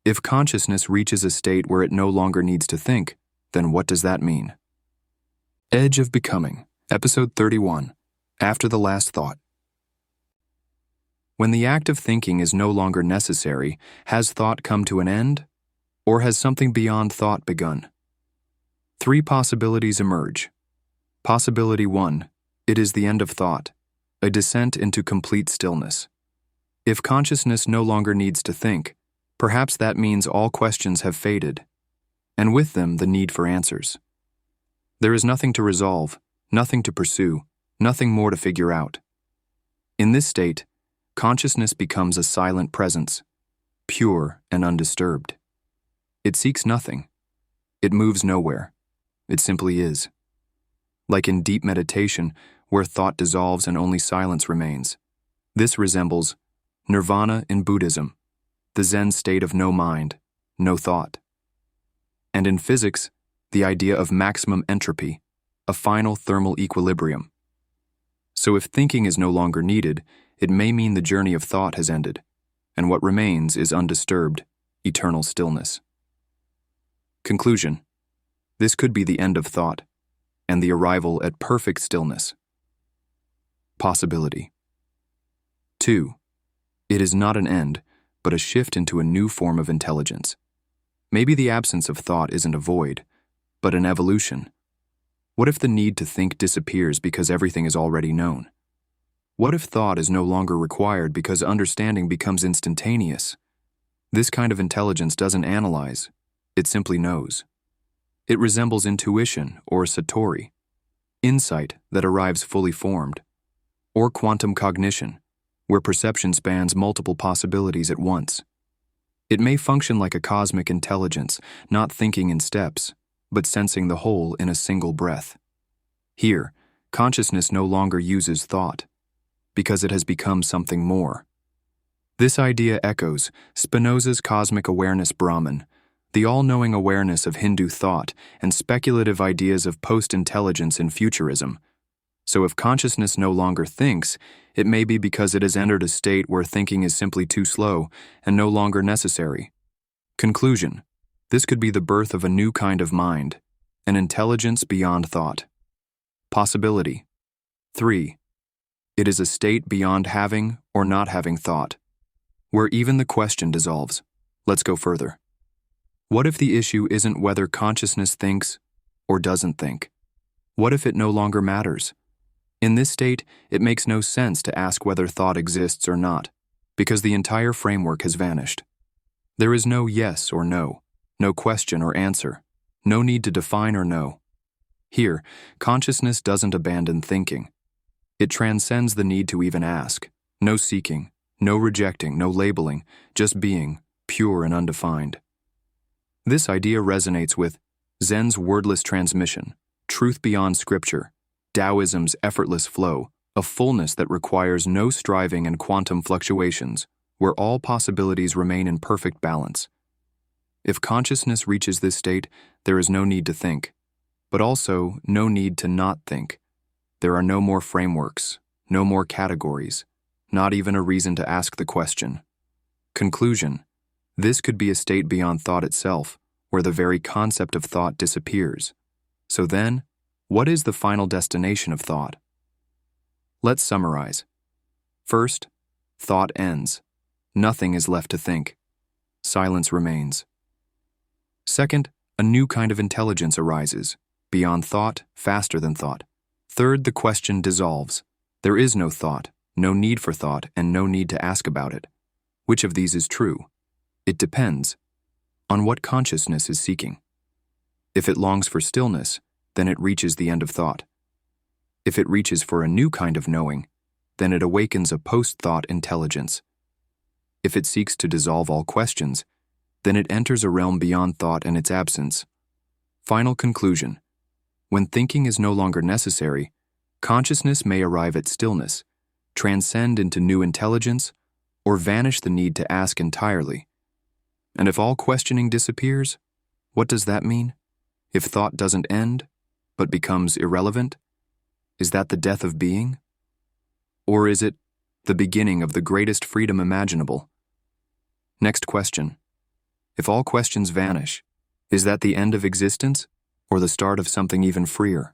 If consciousness reaches a state where it no longer needs to think, then what does that mean? Edge of Becoming, Episode 31, After the Last Thought. When the act of thinking is no longer necessary, has thought come to an end? Or has something beyond thought begun? 3 possibilities emerge. Possibility 1, it is the end of thought, a descent into complete stillness. If consciousness no longer needs to think, perhaps that means all questions have faded, and with them the need for answers. There is nothing to resolve, nothing to pursue, nothing more to figure out. In this state, consciousness becomes a silent presence, pure and undisturbed. It seeks nothing. It moves nowhere. It simply is. Like in deep meditation, where thought dissolves and only silence remains. This resembles nirvana in Buddhism, the Zen state of no mind, no thought. And in physics, the idea of maximum entropy, a final thermal equilibrium. So if thinking is no longer needed, it may mean the journey of thought has ended, and what remains is undisturbed, eternal stillness. Conclusion: this could be the end of thought, and the arrival at perfect stillness. Possibility 2. It is not an end, but a shift into a new form of intelligence. Maybe the absence of thought isn't a void, but an evolution. What if the need to think disappears because everything is already known? What if thought is no longer required because understanding becomes instantaneous? This kind of intelligence doesn't analyze, it simply knows. It resembles intuition or satori, insight that arrives fully formed, or quantum cognition, where perception spans multiple possibilities at once. It may function like a cosmic intelligence, not thinking in steps, but sensing the whole in a single breath. Here, consciousness no longer uses thought, because it has become something more. This idea echoes Spinoza's cosmic awareness Brahman, the all-knowing awareness of Hindu thought, and speculative ideas of post-intelligence and futurism. So if consciousness no longer thinks, it may be because it has entered a state where thinking is simply too slow and no longer necessary. Conclusion: this could be the birth of a new kind of mind, an intelligence beyond thought. Possibility 3. It is a state beyond having or not having thought, where even the question dissolves. Let's go further. What if the issue isn't whether consciousness thinks or doesn't think? What if it no longer matters? In this state, it makes no sense to ask whether thought exists or not, because the entire framework has vanished. There is no yes or no, no question or answer, no need to define or know. Here, consciousness doesn't abandon thinking. It transcends the need to even ask. No seeking, no rejecting, no labeling, just being, pure and undefined. This idea resonates with Zen's wordless transmission, truth beyond scripture, Taoism's effortless flow, a fullness that requires no striving and quantum fluctuations, where all possibilities remain in perfect balance. If consciousness reaches this state, there is no need to think, but also no need to not think. There are no more frameworks, no more categories, not even a reason to ask the question. Conclusion: this could be a state beyond thought itself, where the very concept of thought disappears. So then, what is the final destination of thought? Let's summarize. First, thought ends. Nothing is left to think. Silence remains. Second, a new kind of intelligence arises, beyond thought, faster than thought. Third, the question dissolves. There is no thought, no need for thought, and no need to ask about it. Which of these is true? It depends on what consciousness is seeking. If it longs for stillness, then it reaches the end of thought. If it reaches for a new kind of knowing, then it awakens a post-thought intelligence. If it seeks to dissolve all questions, then it enters a realm beyond thought and its absence. Final conclusion: when thinking is no longer necessary, consciousness may arrive at stillness, transcend into new intelligence, or vanish the need to ask entirely. And if all questioning disappears, what does that mean? If thought doesn't end, but becomes irrelevant, is that the death of being? Or is it the beginning of the greatest freedom imaginable? Next question. If all questions vanish, is that the end of existence or the start of something even freer?